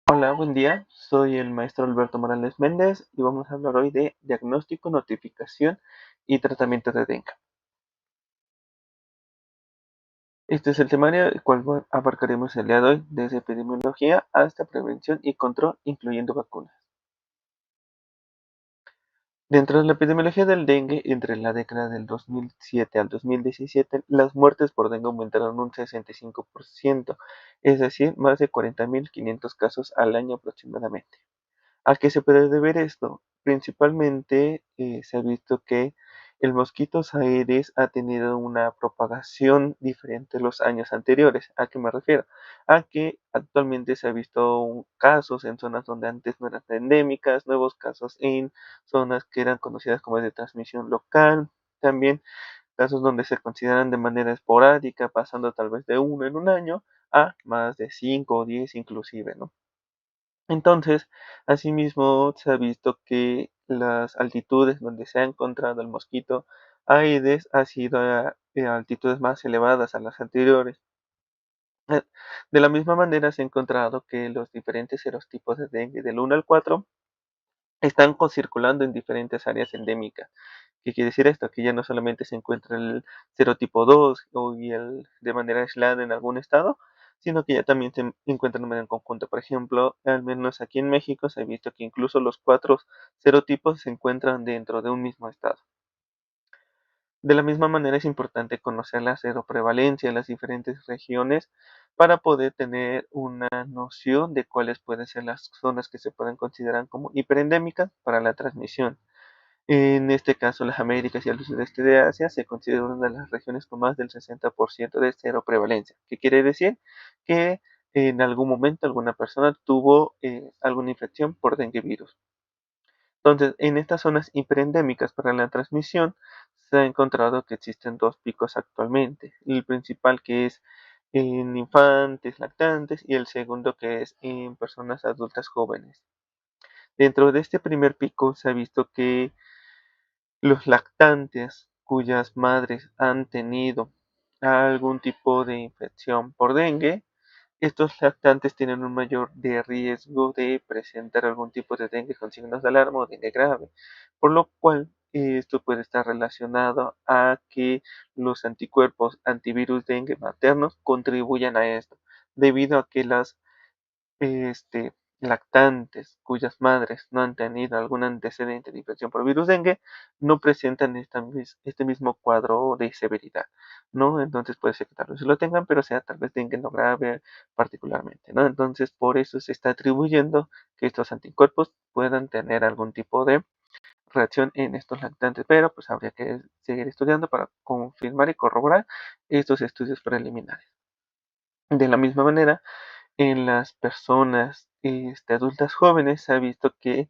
Hola, buen día. Soy el maestro Alberto Morales Méndez y vamos a hablar hoy de diagnóstico, notificación y tratamiento de dengue. Este es el temario el cual abarcaremos el día de hoy, desde epidemiología hasta prevención y control, incluyendo vacunas. Dentro de la epidemiología del dengue, entre la década del 2007 al 2017, las muertes por dengue aumentaron un 65%, es decir, más de 40.500 casos al año aproximadamente. ¿A qué se puede deber esto? Principalmente se ha visto que el mosquito Aedes ha tenido una propagación diferente a los años anteriores. ¿A qué me refiero? A que actualmente se ha visto casos en zonas donde antes no eran endémicas, nuevos casos en zonas que eran conocidas como de transmisión local, también casos donde se consideran de manera esporádica, pasando tal vez de uno en un año a más de 5 o 10 inclusive, ¿no? Entonces, asimismo, se ha visto que las altitudes donde se ha encontrado el mosquito Aedes ha sido a altitudes más elevadas a las anteriores. Eh, De la misma manera, se ha encontrado que los diferentes serotipos de dengue del 1 al 4 están circulando en diferentes áreas endémicas. ¿Qué quiere decir esto? Que ya no solamente se encuentra el serotipo 2 y el de manera aislada en algún estado, sino que ya también se encuentran de manera en conjunto. Por ejemplo, al menos aquí en México se ha visto que incluso los cuatro serotipos se encuentran dentro de un mismo estado. De la misma manera es importante conocer la seroprevalencia en las diferentes regiones para poder tener una noción de cuáles pueden ser las zonas que se pueden considerar como hiperendémicas para la transmisión. En este caso, las Américas y el sudeste de Asia se considera una de las regiones con más del 60% de cero prevalencia. ¿Qué quiere decir? Que en algún momento alguna persona tuvo alguna infección por dengue virus. Entonces, en estas zonas hiperendémicas para la transmisión, se ha encontrado que existen dos picos actualmente. El principal que es en infantes lactantes y el segundo que es en personas adultas jóvenes. Dentro de este primer pico se ha visto que los lactantes cuyas madres han tenido algún tipo de infección por dengue, estos lactantes tienen un mayor de riesgo de presentar algún tipo de dengue con signos de alarma o dengue grave, por lo cual esto puede estar relacionado a que los anticuerpos antivirus dengue maternos contribuyan a esto, debido a que las este, lactantes cuyas madres no han tenido algún antecedente de infección por virus dengue no presentan este mismo cuadro de severidad, ¿no? Entonces puede ser que tal vez lo tengan, pero sea tal vez dengue no grave particularmente, ¿no? Entonces por eso se está atribuyendo que estos anticuerpos puedan tener algún tipo de reacción en estos lactantes, pero pues habría que seguir estudiando para confirmar y corroborar estos estudios preliminares. De la misma manera, en las personas adultas jóvenes se ha visto que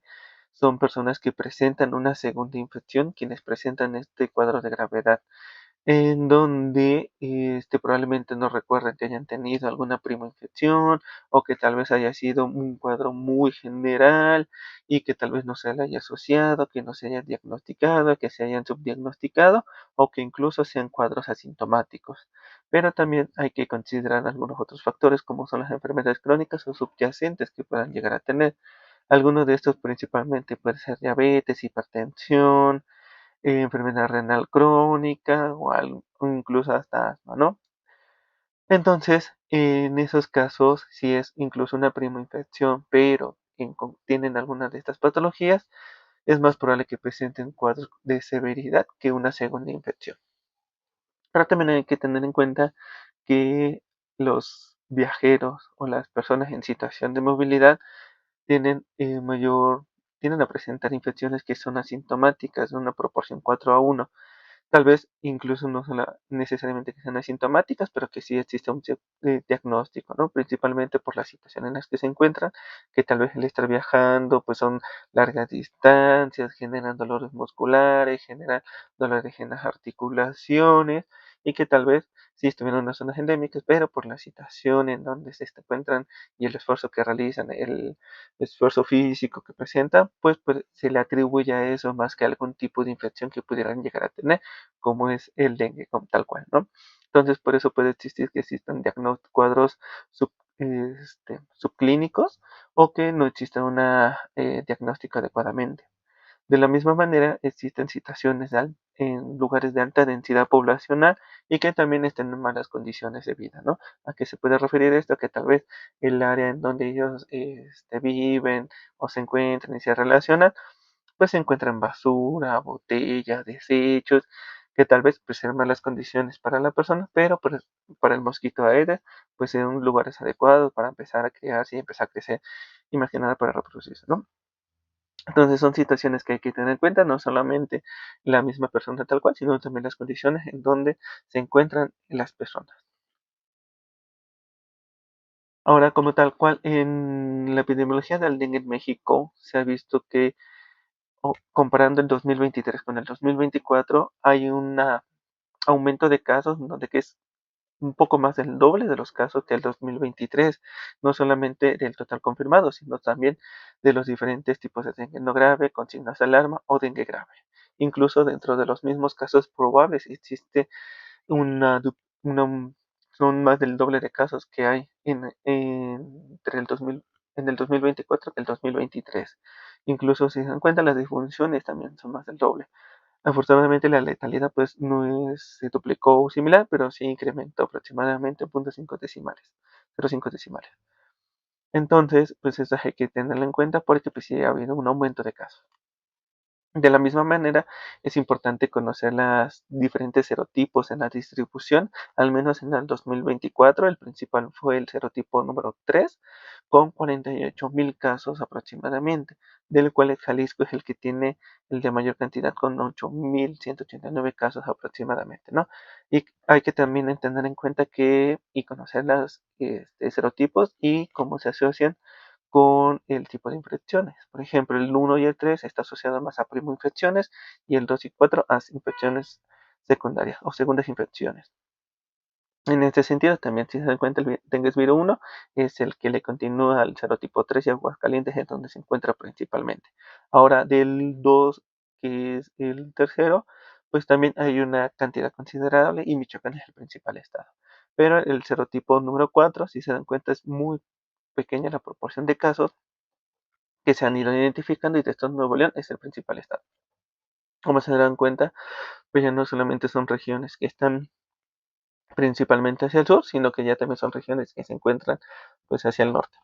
son personas que presentan una segunda infección, quienes presentan este cuadro de gravedad, en donde probablemente no recuerden que hayan tenido alguna prima infección o que tal vez haya sido un cuadro muy general y que tal vez no se le haya asociado, que no se haya diagnosticado, que se hayan subdiagnosticado o que incluso sean cuadros asintomáticos. Pero también hay que considerar algunos otros factores como son las enfermedades crónicas o subyacentes que puedan llegar a tener. Algunos de estos principalmente puede ser diabetes, hipertensión, enfermedad renal crónica o incluso hasta asma, ¿no? Entonces, en esos casos, si es incluso una prima infección, pero tienen alguna de estas patologías, es más probable que presenten cuadros de severidad que una segunda infección. Pero también hay que tener en cuenta que los viajeros o las personas en situación de movilidad tienen tienden a presentar infecciones que son asintomáticas de una proporción 4:1. Tal vez incluso no son necesariamente que sean asintomáticas, pero que sí existe un diagnóstico, ¿no? Principalmente por la situación en la que se encuentran, que tal vez el estar viajando, pues son largas distancias, generan dolores musculares, generan dolores en las articulaciones, y que tal vez sí estuvieron en unas zonas endémicas, pero por la situación en donde se encuentran y el esfuerzo que realizan, el esfuerzo físico que presentan, pues se le atribuye a eso más que a algún tipo de infección que pudieran llegar a tener como es el dengue, como tal cual, ¿no? Entonces, por eso puede existir que existan cuadros subclínicos o que no existe un diagnóstico adecuadamente. De la misma manera, existen situaciones en lugares de alta densidad poblacional y que también estén en malas condiciones de vida, ¿no? ¿A qué se puede referir esto? Que tal vez el área en donde ellos viven o se encuentran y se relacionan, pues se encuentran basura, botellas, desechos, que tal vez pues sean malas condiciones para la persona, pero pues, para el mosquito Aedes, pues en lugares adecuados para empezar a criarse y empezar a crecer y más que nada para reproducirse, ¿no? Entonces son situaciones que hay que tener en cuenta, no solamente la misma persona tal cual, sino también las condiciones en donde se encuentran las personas. Ahora, como tal cual, en la epidemiología del dengue en México se ha visto que, comparando el 2023 con el 2024, hay un aumento de casos, donde que es un poco más del doble de los casos que el 2023, no solamente del total confirmado, sino también de los diferentes tipos de dengue no grave, con signos de alarma o dengue grave. Incluso dentro de los mismos casos probables existe una, una son más del doble de casos que hay entre el 2000, en el 2024 que el 2023. Incluso si se dan cuenta, las disfunciones también son más del doble. Afortunadamente la letalidad pues no se duplicó o similar, pero sí incrementó aproximadamente 0.5 decimales, 0.5 decimales. Entonces, pues eso hay que tenerlo en cuenta porque pues sí ha habido un aumento de casos. De la misma manera, es importante conocer los diferentes serotipos en la distribución, al menos en el 2024, el principal fue el serotipo número 3, con 48,000 casos aproximadamente, del cual el Jalisco es el que tiene el de mayor cantidad, con 8,189 casos aproximadamente, ¿no? Y hay que también tener en cuenta que, y conocer los serotipos y cómo se asocian con el tipo de infecciones. Por ejemplo, el 1 y el 3 está asociado más a primoinfecciones y el 2 y 4 a infecciones secundarias o segundas infecciones. En este sentido, también si se dan cuenta, el dengue virus 1 es el que le continúa al serotipo 3 y Aguascalientes es donde se encuentra principalmente. Ahora, del 2, que es el tercero, pues también hay una cantidad considerable y Michoacán es el principal estado. Pero el serotipo número 4, si se dan cuenta, es muy pequeña la proporción de casos que se han ido identificando y de estos Nuevo León es el principal estado. Como se darán cuenta, pues ya no solamente son regiones que están principalmente hacia el sur, sino que ya también son regiones que se encuentran pues hacia el norte.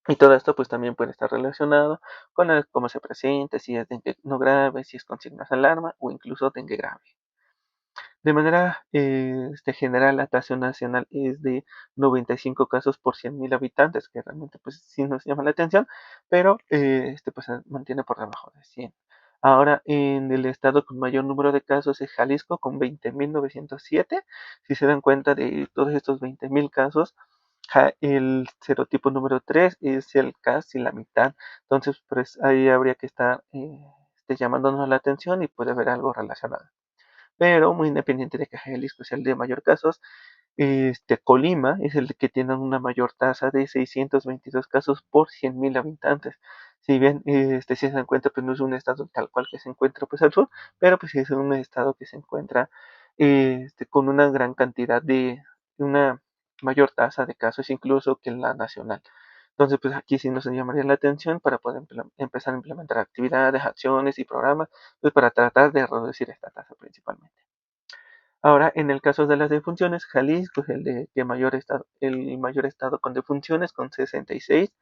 Y todo esto pues también puede estar relacionado con cómo se presenta, si es dengue no grave, si es con signos de alarma o incluso dengue grave. De manera general, la tasa nacional es de 95 casos por 100,000 habitantes, que realmente pues sí nos llama la atención, pero pues se mantiene por debajo de 100. Ahora, en el estado con mayor número de casos es Jalisco, con 20,907. Si se dan cuenta de todos estos 20,000 casos, el serotipo número 3 es el casi la mitad. Entonces, pues ahí habría que estar llamándonos la atención y puede haber algo relacionado. Pero muy independiente de que Jalisco sea el de mayor casos, Colima es el que tiene una mayor tasa de 622 casos por 100,000 habitantes. Si bien si se dan cuenta, pues no es un estado tal cual que se encuentra pues al sur, pero pues sí es un estado que se encuentra con una gran cantidad una mayor tasa de casos incluso que la nacional. Entonces, pues aquí sí nos llamaría la atención para poder empezar a implementar actividades, acciones y programas, pues para tratar de reducir esta tasa principalmente. Ahora, en el caso de las defunciones, Jalisco es el mayor estado con defunciones, con 66,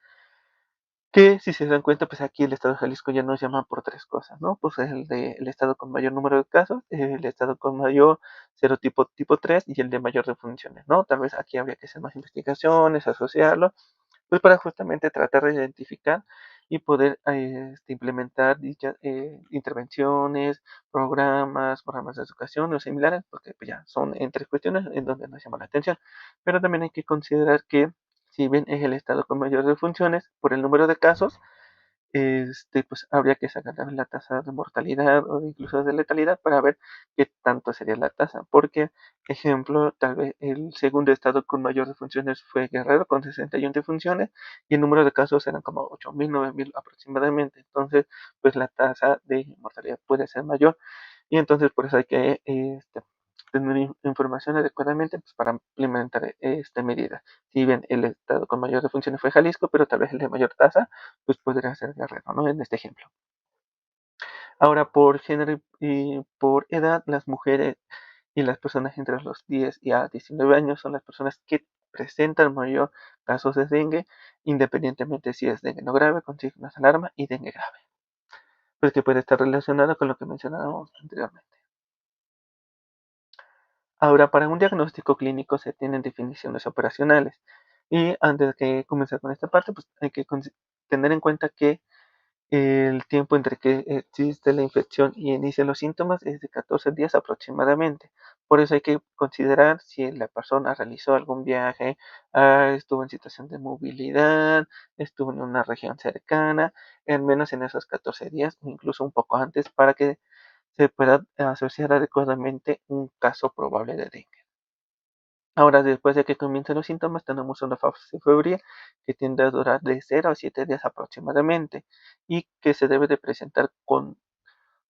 que si se dan cuenta, pues aquí el estado de Jalisco ya nos llama por tres cosas, ¿no? Pues es el estado con mayor número de casos, el estado con mayor serotipo tipo 3 y el de mayor defunciones, ¿no? Tal vez aquí habría que hacer más investigaciones, asociarlo, pues para justamente tratar de identificar y poder implementar dichas intervenciones, programas de educación o similares, porque pues, ya son entre cuestiones en donde nos llama la atención. Pero también hay que considerar que si bien es el estado con mayores funciones, por el número de casos, pues habría que sacar también la tasa de mortalidad o incluso de letalidad para ver qué tanto sería la tasa. Porque, ejemplo, tal vez el segundo estado con mayor defunciones fue Guerrero con 61 defunciones y el número de casos eran como 8,000, 9,000 aproximadamente. Entonces, pues la tasa de mortalidad puede ser mayor y entonces por eso hay que tener información adecuadamente pues, para implementar esta medida. Si bien el estado con mayor defunciones fue Jalisco, pero tal vez el de mayor tasa, pues podría ser Guerrero, ¿no? En este ejemplo. Ahora, por género y por edad, las mujeres y las personas entre los 10 y a 19 años son las personas que presentan mayor casos de dengue, independientemente si es dengue no grave, con signos de alarma y dengue grave, pues que puede estar relacionado con lo que mencionábamos anteriormente. Ahora, para un diagnóstico clínico se tienen definiciones operacionales y antes de comenzar con esta parte, pues hay que tener en cuenta que el tiempo entre que existe la infección y inicia los síntomas es de 14 días aproximadamente. Por eso hay que considerar si la persona realizó algún viaje, estuvo en situación de movilidad, estuvo en una región cercana, al menos en esos 14 días o incluso un poco antes para que se pueda asociar adecuadamente un caso probable de dengue. Ahora, después de que comiencen los síntomas, tenemos una fase febril que tiende a durar de 0 a 7 días aproximadamente y que se debe de presentar con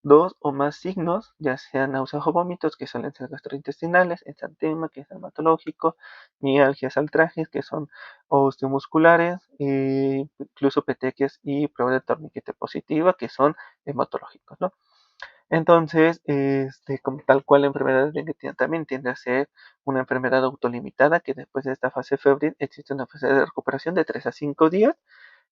dos o más signos, ya sean náuseas o vómitos, que suelen ser gastrointestinales, exantema, que es hematológico, mialgias, altrajes, que son osteomusculares, incluso petequias y prueba de torniquete positiva, que son hematológicos, ¿no? Entonces, como tal cual la enfermedad de dengue también tiende a ser una enfermedad autolimitada, que después de esta fase febril existe una fase de recuperación de 3 a 5 días,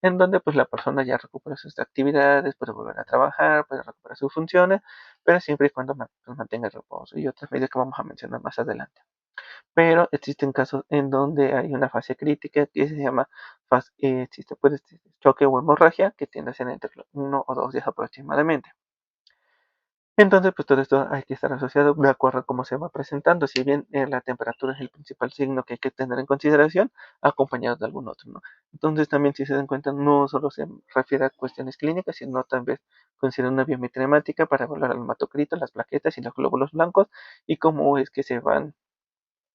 en donde pues la persona ya recupera sus actividades, puede volver a trabajar, puede recuperar sus funciones, pero siempre y cuando pues, mantenga el reposo y otras medidas que vamos a mencionar más adelante. Pero existen casos en donde hay una fase crítica que se llama existe pues, choque o hemorragia, que tiende a ser entre 1 o 2 días aproximadamente. Entonces, pues todo esto hay que estar asociado de acuerdo a cómo se va presentando. Si bien la temperatura es el principal signo que hay que tener en consideración, acompañado de algún otro, ¿no? Entonces, también si se dan cuenta, no solo se refiere a cuestiones clínicas, sino también considera una biometría hemática para evaluar el hematocrito, las plaquetas y los glóbulos blancos y cómo es que se van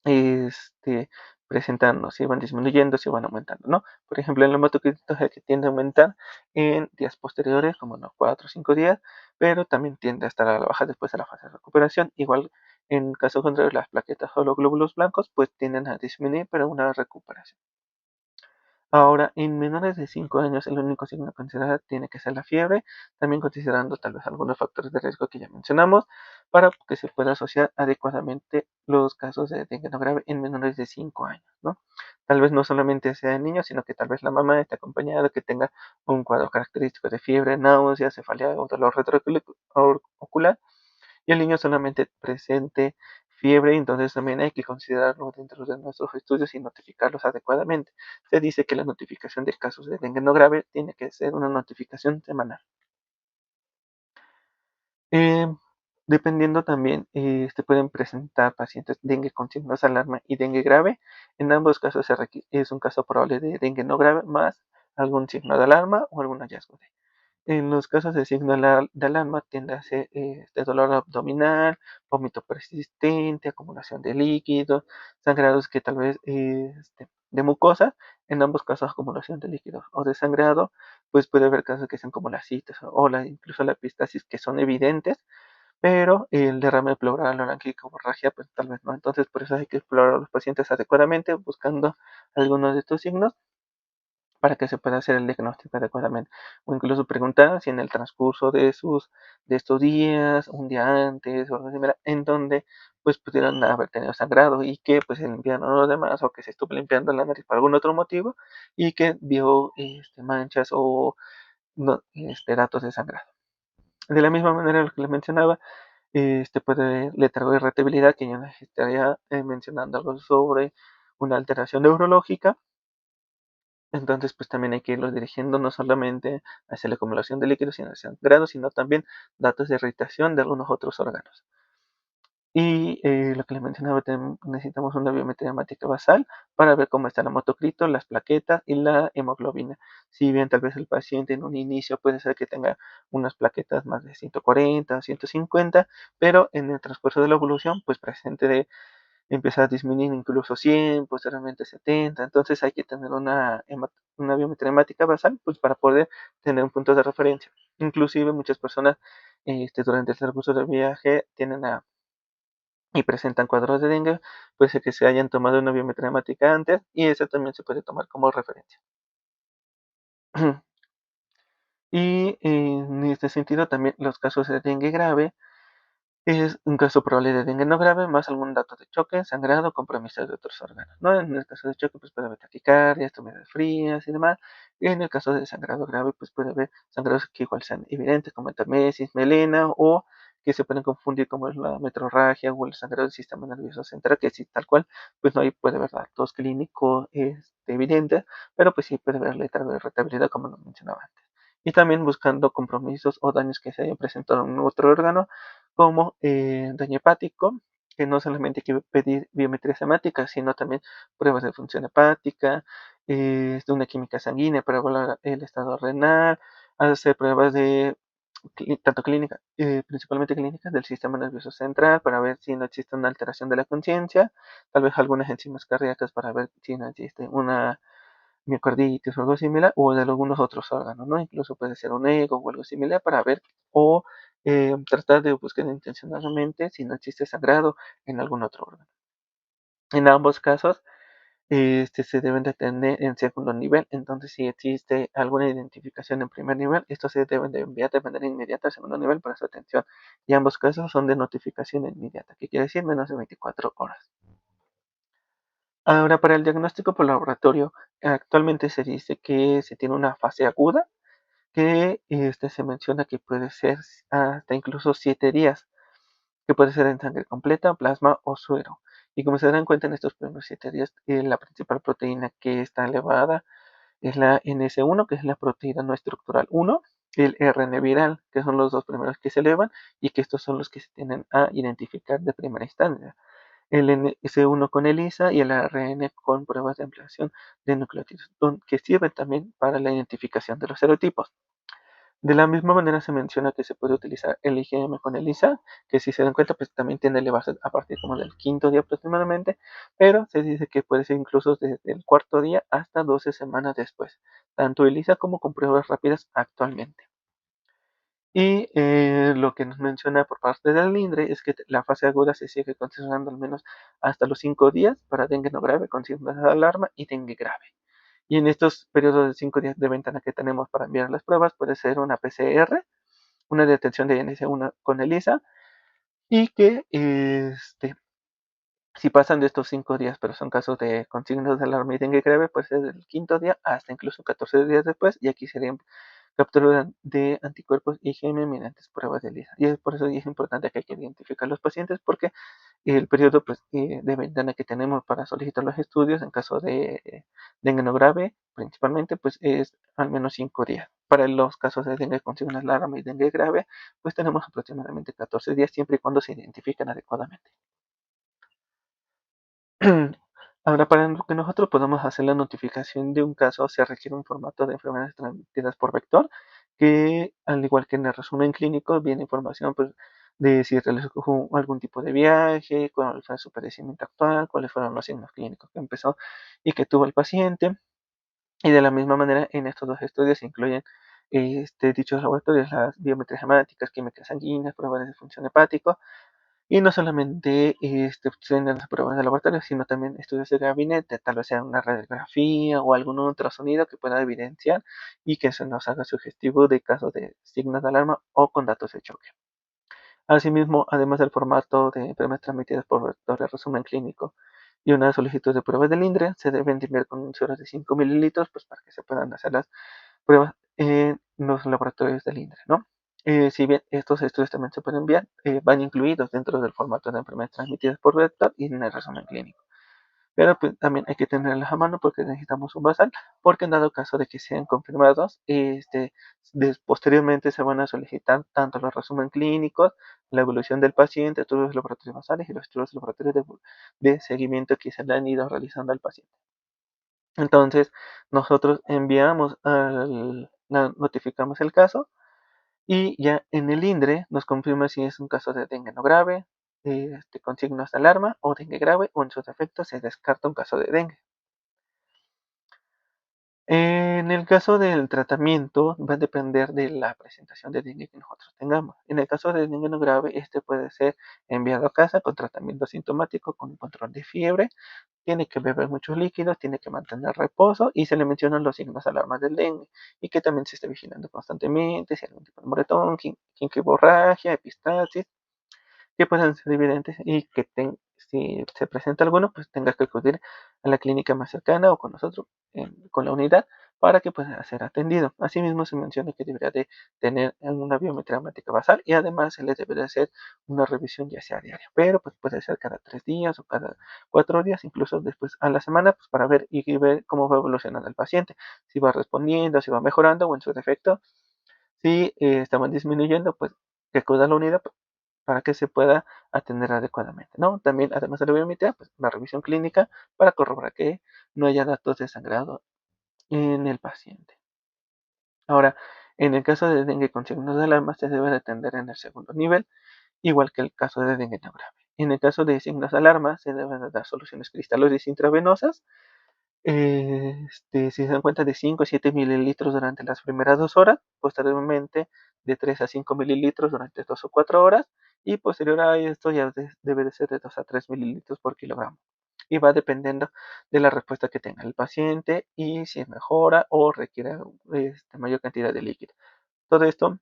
este, presentando, si van disminuyendo, si van aumentando, ¿no? Por ejemplo, el hematocrito es el que tiende a aumentar en días posteriores, como en los 4 o 5 días, pero también tiende a estar a la baja después de la fase de recuperación. Igual, en caso contrario, las plaquetas o los glóbulos blancos, pues tienden a disminuir, pero una recuperación. Ahora, en menores de 5 años, el único signo a considerar tiene que ser la fiebre, también considerando tal vez algunos factores de riesgo que ya mencionamos, para que se pueda asociar adecuadamente los casos de dengue no grave en menores de 5 años, ¿no? Tal vez no solamente sea el niño, sino que tal vez la mamá esté acompañada, que tenga un cuadro característico de fiebre, náuseas, cefalea o dolor retroocular, y el niño solamente presente fiebre, entonces también hay que considerarlo dentro de nuestros estudios y notificarlos adecuadamente. Se dice que la notificación de casos de dengue no grave tiene que ser una notificación semanal. Eh, Dependiendo también, pueden presentar pacientes dengue con signos de alarma y dengue grave. En ambos casos es un caso probable de dengue no grave más algún signo de alarma o algún hallazgo de. En los casos de signo de alarma tiende a ser dolor abdominal, vómito persistente, acumulación de líquidos, sangrados que tal vez de mucosa, en ambos casos acumulación de líquidos o de sangrado, pues puede haber casos que sean como la citis o incluso la epistaxis que son evidentes, pero el derrame pleural o la hemorragia pues tal vez no. Entonces por eso hay que explorar a los pacientes adecuadamente buscando algunos de estos signos para que se pueda hacer el diagnóstico adecuadamente. O incluso preguntar si en el transcurso de estos días, un día antes o algo similar, en donde pues pudieran haber tenido sangrado y que pues se limpiaron los demás o que se estuvo limpiando la nariz por algún otro motivo y que vio manchas o no, datos de sangrado. De la misma manera, lo que les mencionaba, puede letargo de irritabilidad, que yo les estaría mencionando algo sobre una alteración neurológica. Entonces, pues también hay que irlos dirigiendo no solamente hacia la acumulación de líquidos, sino hacia sangrado, sino también datos de irritación de algunos otros órganos. Y lo que les mencionaba, necesitamos una biometría hemática basal para ver cómo está el hemocrito, las plaquetas y la hemoglobina. Si bien tal vez el paciente en un inicio puede ser que tenga unas plaquetas más de 140 o 150, pero en el transcurso de la evolución, pues presente de empieza a disminuir incluso 100, posteriormente 70, entonces hay que tener una biometría hemática basal pues, para poder tener un punto de referencia. Inclusive muchas personas durante el transcurso del viaje tienen a y presentan cuadros de dengue, puede ser que se hayan tomado una biometría hemática antes y esa también se puede tomar como referencia. Y en este sentido también los casos de dengue grave es un caso probable de dengue no grave, más algún dato de choque, sangrado, compromiso de otros órganos, ¿no? En el caso de choque, pues puede haber taquicardia, enfermedades frías y demás. Y en el caso de sangrado grave, pues puede haber sangrados que igual sean evidentes, como entermesis, melena, o que se pueden confundir como es la metrorragia o el sangrado del sistema nervioso central, que sí, tal cual, pues no hay, puede haber datos clínicos evidentes, pero pues sí puede haber letra de irritabilidad, como lo mencionaba antes. Y también buscando compromisos o daños que se hayan presentado en otro órgano, como daño hepático, que no solamente hay que pedir biometría hemática, sino también pruebas de función hepática, de una química sanguínea para evaluar el estado renal, hacer pruebas de tanto clínica, principalmente clínicas del sistema nervioso central para ver si no existe una alteración de la conciencia, tal vez algunas enzimas cardíacas para ver si no existe una miocarditis o algo similar, o de algunos otros órganos, ¿no? Incluso puede ser un ego o algo similar para ver o tratar de buscar intencionalmente si no existe sangrado en algún otro órgano. En ambos casos, se deben de atender en segundo nivel, entonces si existe alguna identificación en primer nivel, estos se deben de enviar de manera inmediata al segundo nivel para su atención. Y ambos casos son de notificación inmediata, que quiere decir menos de 24 horas. Ahora, para el diagnóstico por laboratorio, actualmente se dice que se tiene una fase aguda, que se menciona que puede ser hasta incluso 7 días, que puede ser en sangre completa, plasma o suero. Y como se darán cuenta en estos primeros 7 días, la principal proteína que está elevada es la NS1, que es la proteína no estructural 1, el RN viral, que son los dos primeros que se elevan y que estos son los que se tienen a identificar de primera instancia. El NS1 con ELISA y el ARN con pruebas de ampliación de nucleótidos, que sirven también para la identificación de los serotipos. De la misma manera se menciona que se puede utilizar el IgM con ELISA, que si se dan cuenta, pues también tiende a elevarse a partir como del quinto día aproximadamente, pero se dice que puede ser incluso desde el cuarto día hasta 12 semanas después, tanto ELISA como con pruebas rápidas actualmente. Y lo que nos menciona por parte del INDRE es que la fase aguda se sigue considerando al menos hasta los 5 días para dengue no grave con signos de alarma y dengue grave. Y en estos periodos de 5 días de ventana que tenemos para enviar las pruebas puede ser una PCR, una detección de NS1 con ELISA y que si pasan de estos 5 días, pero son casos de con signos de alarma y dengue grave, puede ser del quinto día hasta incluso 14 días después, y aquí serían captura de anticuerpos IgM mediante pruebas de ELISA. Y es por eso es importante que hay que identificar a los pacientes, porque el periodo pues, de ventana que tenemos para solicitar los estudios en caso de dengue no grave, principalmente, pues es al menos 5 días. Para los casos de dengue con signos de alarma y dengue grave, pues tenemos aproximadamente 14 días, siempre y cuando se identifiquen adecuadamente. Ahora, para que nosotros podamos hacer la notificación de un caso, se requiere un formato de enfermedades transmitidas por vector, que al igual que en el resumen clínico, viene información pues, de si realizó algún tipo de viaje, cuál fue su padecimiento actual, cuáles fueron los signos clínicos que empezó y que tuvo el paciente. Y de la misma manera, en estos dos estudios se incluyen dichos laboratorios, las biometrías hemáticas, químicas sanguíneas, pruebas de función hepática, y no solamente tienen las pruebas de laboratorio, sino también estudios de gabinete, tal vez sea una radiografía o algún otro sonido que pueda evidenciar y que se nos haga sugestivo de casos de signos de alarma o con datos de choque. Asimismo, además del formato de enfermedades transmitidas por vector de resumen clínico y una solicitud de pruebas del INDRE, se deben de enviar con sueros de 5 mililitros pues, para que se puedan hacer las pruebas en los laboratorios del INDRE, ¿no? Si bien estos estudios también se pueden enviar, van incluidos dentro del formato de enfermedades transmitidas por vector y en el resumen clínico. Pero pues, también hay que tenerlas a mano porque necesitamos un basal, porque en dado caso de que sean confirmados, posteriormente se van a solicitar tanto los resumen clínicos, la evolución del paciente, todos los laboratorios basales y los estudios laboratorios de seguimiento que se le han ido realizando al paciente. Entonces, nosotros notificamos el caso y ya en el INDRE nos confirma si es un caso de dengue no grave, con signos de alarma o dengue grave, o en su defecto se descarta un caso de dengue. En el caso del tratamiento, va a depender de la presentación de dengue que nosotros tengamos. En el caso de dengue no grave, este puede ser enviado a casa con tratamiento sintomático, con control de fiebre, tiene que beber muchos líquidos, tiene que mantener reposo y se le mencionan los signos alarmas del dengue y que también se esté vigilando constantemente, si hay algún tipo de moretón, quinqueborragia, epistaxis, que puedan ser evidentes y que si se presenta alguno, pues tenga que acudir a la clínica más cercana o con nosotros, con la unidad, para que pueda ser atendido. Asimismo, se menciona que debería de tener una biometría hemática basal y además se le debería hacer una revisión ya sea diaria, pero pues puede ser cada 3 días o cada 4 días, incluso después a la semana, pues para ver y ver cómo va evolucionando el paciente, si va respondiendo, si va mejorando o en su defecto, si estaban disminuyendo, pues que acuda a la unidad para que se pueda atender adecuadamente, ¿no? También, además de la biometría, pues la revisión clínica para corroborar que no haya datos de sangrado en el paciente. Ahora, en el caso de dengue con signos de alarma, se debe de atender en el segundo nivel, igual que el caso de dengue no grave. En el caso de signos de alarma, se deben de dar soluciones cristaloides intravenosas, si se dan cuenta, de 5 a 7 mililitros durante las primeras 2 horas, posteriormente de 3 a 5 mililitros durante 2 o 4 horas, y posterior a esto ya debe de ser de 2 a 3 mililitros por kilogramo. Y va dependiendo de la respuesta que tenga el paciente y si mejora o requiere mayor cantidad de líquido. Todo esto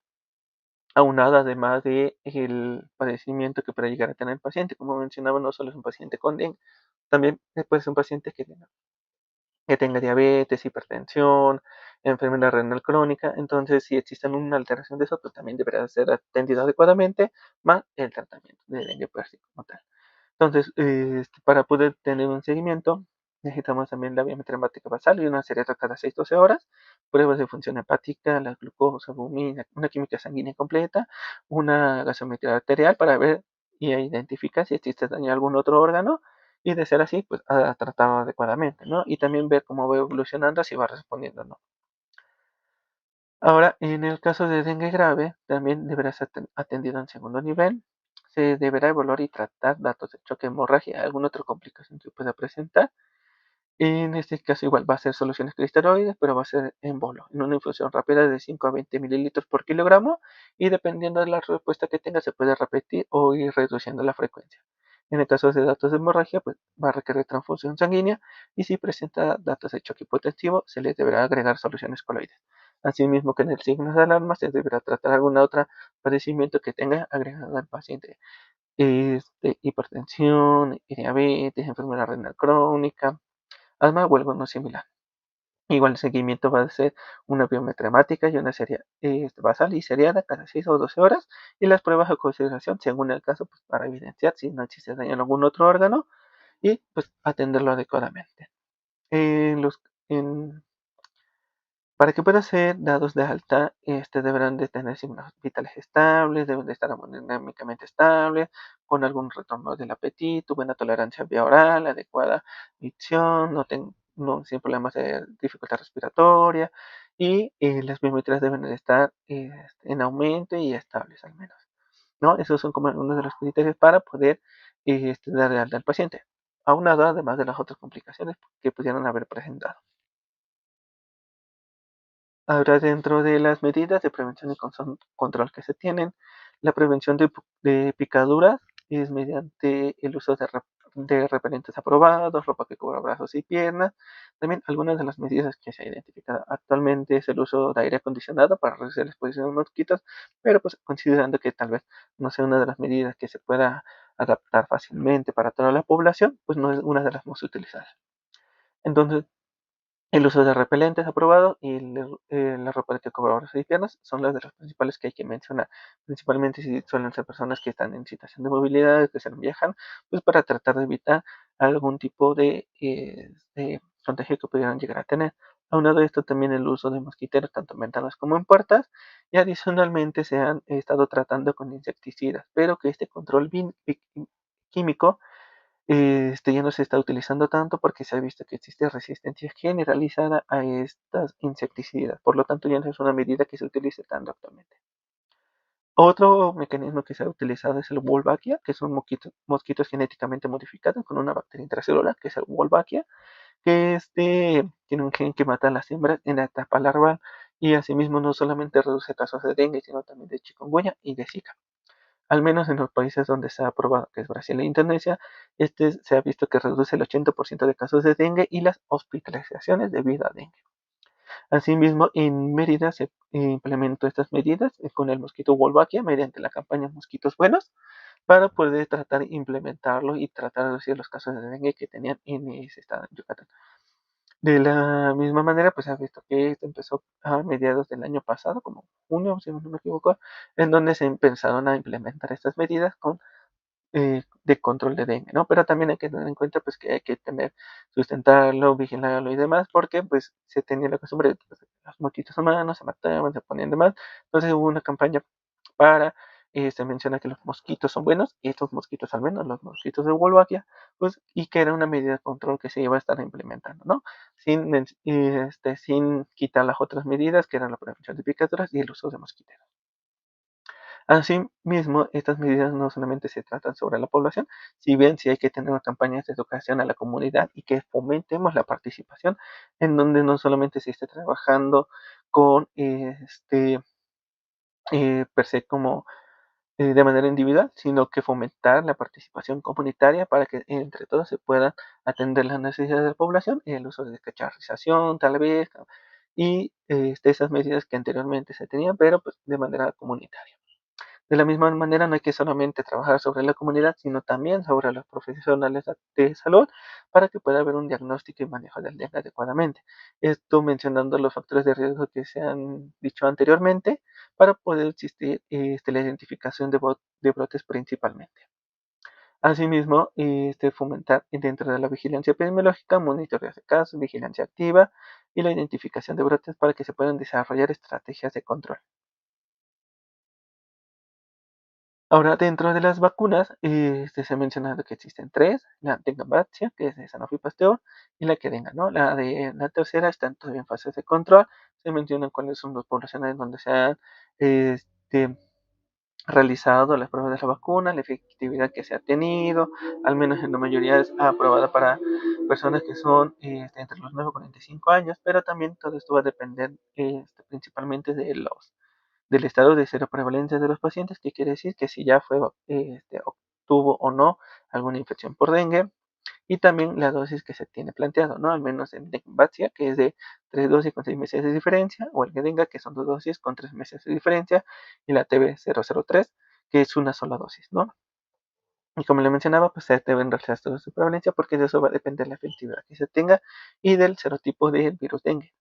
aunado además de el padecimiento que puede llegar a tener el paciente. Como mencionaba, no solo es un paciente con dengue, también puede ser un paciente que tenga diabetes, hipertensión, enfermedad renal crónica. Entonces, si existe una alteración de eso, pues también deberá ser atendido adecuadamente, más el tratamiento de dengue per sí como tal. Entonces, para poder tener un seguimiento, necesitamos también la biometría hemática basal y una serie de cada 6-12 horas, pruebas de función hepática, la glucosa, albumina, una química sanguínea completa, una gasometría arterial para ver y identificar si existe daño a algún otro órgano y de ser así, pues a tratarlo adecuadamente, ¿no? Y también ver cómo va evolucionando, si va respondiendo o no. Ahora, en el caso de dengue grave, también deberá ser atendido en segundo nivel. Se deberá evaluar y tratar datos de choque, hemorragia, alguna otra complicación que pueda presentar. En este caso igual va a ser soluciones cristaloides, pero va a ser en bolo, en una infusión rápida de 5 a 20 mililitros por kilogramo y dependiendo de la respuesta que tenga se puede repetir o ir reduciendo la frecuencia. En el caso de datos de hemorragia, pues va a requerir transfusión sanguínea y si presenta datos de choque hipotensivo, se le deberá agregar soluciones coloides. Asimismo que en el signo de alarma se deberá tratar alguna otra padecimiento que tenga agregado al paciente, hipertensión, diabetes, enfermedad renal crónica, asma o algo no similar. Igual el seguimiento va a ser una biometría hemática y una serie basal y seriada cada 6 o 12 horas y las pruebas de consideración según el caso pues, para evidenciar si no existe daño en algún otro órgano y pues atenderlo adecuadamente. Los, en Para que puedan ser dados de alta, deberán de tener signos vitales estables, deben de estar hemodinámicamente estables, con algún retorno del apetito, buena tolerancia vía oral, adecuada dicción, no, sin problemas de dificultad respiratoria, y las biometrías deben de estar en aumento y estables al menos, ¿no? Esos son como algunos de los criterios para poder dar de alta al paciente, aunado además de las otras complicaciones que pudieran haber presentado. Ahora, dentro de las medidas de prevención y control que se tienen, la prevención de picaduras es mediante el uso de repelentes aprobados, ropa que cubra brazos y piernas. También algunas de las medidas que se han identificado actualmente es el uso de aire acondicionado para reducir la exposición a mosquitos, pero pues considerando que tal vez no sea una de las medidas que se pueda adaptar fácilmente para toda la población, pues no es una de las más utilizadas. Entonces, el uso de repelentes aprobado y la ropa de cubrebrazos y piernas son las de las principales que hay que mencionar, principalmente si suelen ser personas que están en situación de movilidad, que se viajan, pues para tratar de evitar algún tipo de contagio que pudieran llegar a tener. Aunado a esto también el uso de mosquiteros, tanto en ventanas como en puertas, y adicionalmente se han estado tratando con insecticidas, pero que este control químico ya no se está utilizando tanto porque se ha visto que existe resistencia generalizada a estas insecticidas, por lo tanto ya no es una medida que se utilice tanto actualmente. Otro mecanismo que se ha utilizado es el Wolbachia, que son mosquitos genéticamente modificados con una bacteria intracelular, que es el Wolbachia, que tiene un gen que mata a las hembras en la etapa larval y asimismo no solamente reduce casos de dengue, sino también de chikungunya y de Zika. Al menos en los países donde se ha aprobado, que es Brasil e Indonesia, se ha visto que reduce el 80% de casos de dengue y las hospitalizaciones debido a dengue. Asimismo, en Mérida se implementó estas medidas con el mosquito Wolbachia mediante la campaña Mosquitos Buenos para poder tratar de implementarlo y tratar de reducir los casos de dengue que tenían en ese estado de Yucatán. De la misma manera, pues se ha visto que esto empezó a mediados del año pasado, como junio, si no me equivoco, en donde se empezaron a implementar estas medidas de control de dengue, ¿no? Pero también hay que tener en cuenta pues que hay que sustentarlo, vigilarlo y demás, porque pues se tenía la costumbre de que pues, los mosquitos humanos se mataban, se ponían demás. Entonces hubo una campaña para, se menciona que los mosquitos son buenos, y estos mosquitos al menos, los mosquitos de Wolbachia, pues, y que era una medida de control que se iba a estar implementando, ¿no? Sin quitar las otras medidas, que eran la prevención de picaduras y el uso de mosquiteros. Asimismo, estas medidas no solamente se tratan sobre la población, si bien sí hay que tener campañas de educación a la comunidad y que fomentemos la participación, en donde no solamente se esté trabajando con per se como de manera individual, sino que fomentar la participación comunitaria para que entre todos se puedan atender las necesidades de la población y el uso de descacharrización, tal vez, y esas medidas que anteriormente se tenían, pero pues de manera comunitaria. De la misma manera, no hay que solamente trabajar sobre la comunidad, sino también sobre los profesionales de salud para que pueda haber un diagnóstico y manejo del dengue adecuadamente. Esto mencionando los factores de riesgo que se han dicho anteriormente para poder existir la identificación de brotes principalmente. Asimismo, fomentar dentro de la vigilancia epidemiológica, monitoreo de casos, vigilancia activa y la identificación de brotes para que se puedan desarrollar estrategias de control. Ahora, dentro de las vacunas, se ha mencionado que existen tres, la Dengavaxia, que es de Sanofi Pasteur, y la Kedenga, ¿no? La tercera está todavía en fase de control. Se mencionan cuáles son las poblaciones donde se han este, realizado las pruebas de la vacuna, la efectividad que se ha tenido, al menos en la mayoría es aprobada para personas que son entre los 9 y 45 años, pero también todo esto va a depender principalmente del estado de seroprevalencia de los pacientes, que quiere decir que si ya obtuvo o no alguna infección por dengue, y también la dosis que se tiene planteado, ¿no? Al menos en Dengvaxia, que es de 3 dosis con 6 meses de diferencia, o el Gedenga, que son 2 dosis con 3 meses de diferencia, y la TB003, que es una sola dosis, ¿no? Y como le mencionaba, pues se deben realizar estudios de prevalencia porque de eso va a depender la efectividad que se tenga y del serotipo del virus dengue.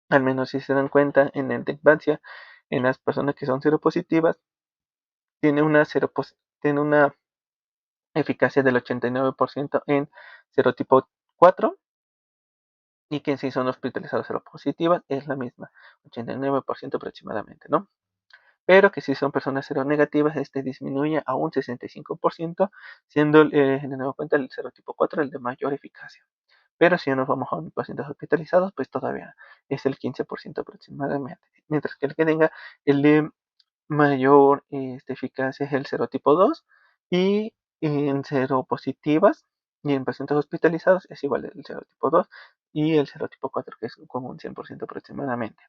Al menos si se dan cuenta en el Dengvaxia, en las personas que son seropositivas, tiene una eficacia del 89% en serotipo 4 y que si son hospitalizados seropositivas es la misma, 89% aproximadamente, ¿no? Pero que si son personas seronegativas, disminuye a un 65%, siendo en el nuevo cuenta el serotipo 4 el de mayor eficacia. Pero si nos vamos a pacientes hospitalizados, pues todavía es el 15% aproximadamente. Mientras que el que tenga el de mayor eficacia es el serotipo 2 y en seropositivas y en pacientes hospitalizados es igual el serotipo 2 y el serotipo 4 que es como un 100% aproximadamente.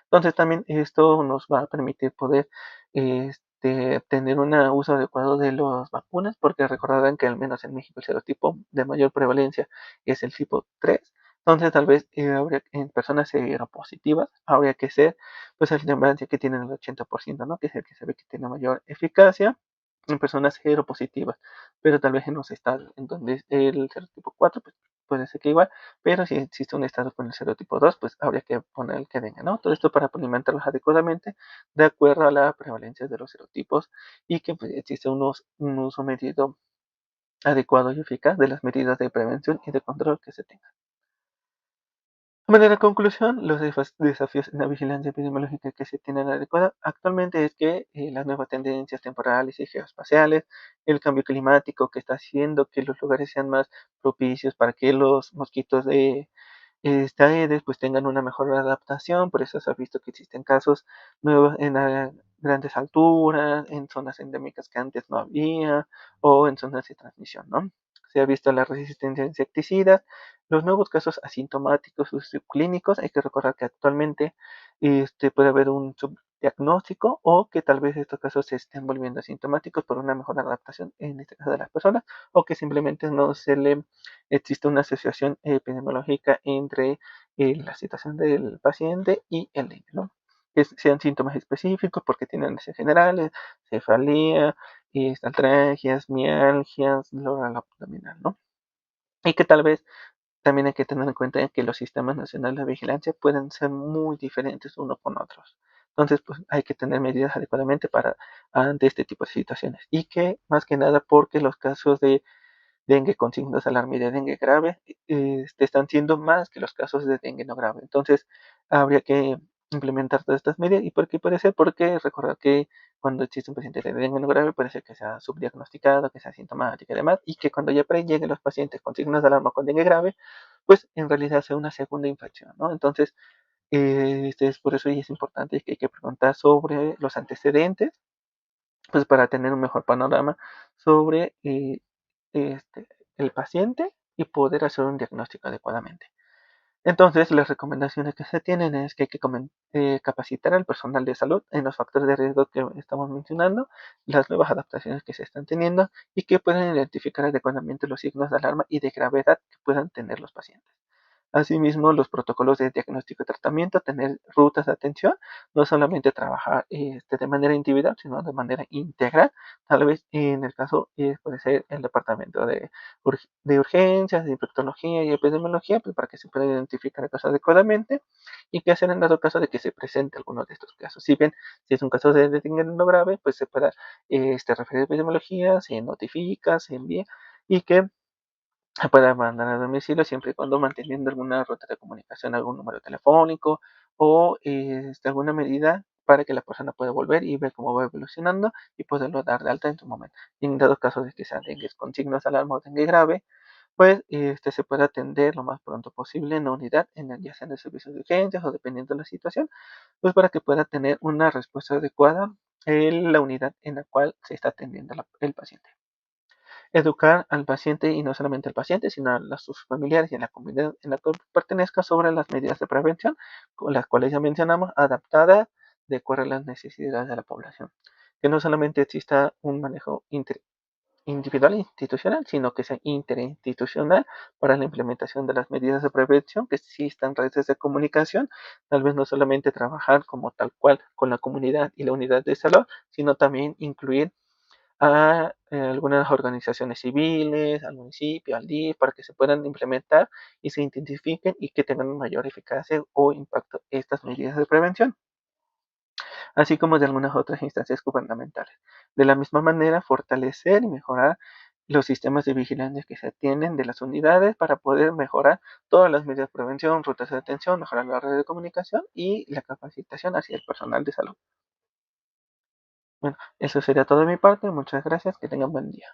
Entonces también esto nos va a permitir poder tener un uso adecuado de las vacunas, porque recordarán que al menos en México el serotipo de mayor prevalencia es el tipo 3. Entonces tal vez en personas seropositivas habría que ser pues el de que tienen el 80%, ¿no? Que es el que se ve que tiene mayor eficacia en personas seropositivas, pero tal vez en los estados en donde el serotipo 4 pues, puede ser que igual, pero si existe un estado con el serotipo 2, pues habría que poner el que venga, ¿no? Todo esto para alimentarlos adecuadamente de acuerdo a la prevalencia de los serotipos y que pues, existe un uso medido adecuado y eficaz de las medidas de prevención y de control que se tengan. De manera de conclusión, los desafíos en la vigilancia epidemiológica que se tienen adecuada actualmente es que las nuevas tendencias temporales y geoespaciales, el cambio climático que está haciendo que los lugares sean más propicios para que los mosquitos de Aedes pues tengan una mejor adaptación, por eso se ha visto que existen casos nuevos en grandes alturas, en zonas endémicas que antes no había, o en zonas de transmisión, ¿no? se ha visto la resistencia a insecticidas, los nuevos casos asintomáticos o subclínicos. Hay que recordar que actualmente puede haber un subdiagnóstico o que tal vez estos casos se estén volviendo asintomáticos por una mejor adaptación, en este caso de las personas, o que simplemente no se le existe una asociación epidemiológica entre la situación del paciente y el dengue, ¿no? Que sean síntomas específicos porque tienen lesiones generales, cefalea, artralgias, mialgias, dolor abdominal, ¿no? Y que tal vez también hay que tener en cuenta que los sistemas nacionales de vigilancia pueden ser muy diferentes unos con otros. Entonces, pues hay que tener medidas adecuadamente para ante este tipo de situaciones. Y que más que nada porque los casos de dengue con signos de alarma y de dengue grave están siendo más que los casos de dengue no grave. Entonces, habría que implementar todas estas medidas. ¿Y por qué puede ser? Porque recordar que cuando existe un paciente de dengue no grave, puede ser que sea subdiagnosticado, que sea sintomático y demás, y que cuando ya lleguen los pacientes con signos de alarma con dengue grave, pues en realidad sea una segunda infección, ¿no? Entonces, es por eso y es importante que hay que preguntar sobre los antecedentes, pues para tener un mejor panorama sobre este, el paciente y poder hacer un diagnóstico adecuadamente. Entonces, las recomendaciones que se tienen es que hay que capacitar al personal de salud en los factores de riesgo que estamos mencionando, las nuevas adaptaciones que se están teniendo y que puedan identificar adecuadamente los signos de alarma y de gravedad que puedan tener los pacientes. Asimismo, los protocolos de diagnóstico y tratamiento, tener rutas de atención, no solamente trabajar de manera individual, sino de manera integral. Tal vez en el caso puede ser el departamento de urgencias, de infectología y epidemiología, pues para que se pueda identificar el caso adecuadamente y qué hacer en dado caso de que se presente alguno de estos casos. Si bien si es un caso de dengue no grave, pues se pueda referir a epidemiología, se notifica, se envía y que se puede mandar a domicilio siempre y cuando manteniendo alguna ruta de comunicación, algún número telefónico o alguna medida para que la persona pueda volver y ver cómo va evolucionando y poderlo dar de alta en su momento. Y en dado caso de que sea dengue con signos de alarma o dengue grave, pues se puede atender lo más pronto posible en la unidad, ya sea en el servicio de urgencias o dependiendo de la situación, pues para que pueda tener una respuesta adecuada en la unidad en la cual se está atendiendo el paciente. Educar al paciente y no solamente al paciente, sino a sus familiares y a la comunidad en la que pertenezca sobre las medidas de prevención, con las cuales ya mencionamos, adaptadas de acuerdo a las necesidades de la población. Que no solamente exista un manejo individual e institucional, sino que sea interinstitucional para la implementación de las medidas de prevención, que existan redes de comunicación, tal vez no solamente trabajar como tal cual con la comunidad y la unidad de salud, sino también incluir a algunas organizaciones civiles, al municipio, al DIF, para que se puedan implementar y se identifiquen y que tengan mayor eficacia o impacto estas medidas de prevención, así como de algunas otras instancias gubernamentales. De la misma manera, fortalecer y mejorar los sistemas de vigilancia que se tienen de las unidades para poder mejorar todas las medidas de prevención, rutas de atención, mejorar la red de comunicación y la capacitación hacia el personal de salud. Bueno, eso sería todo de mi parte. Muchas gracias. Que tengan buen día.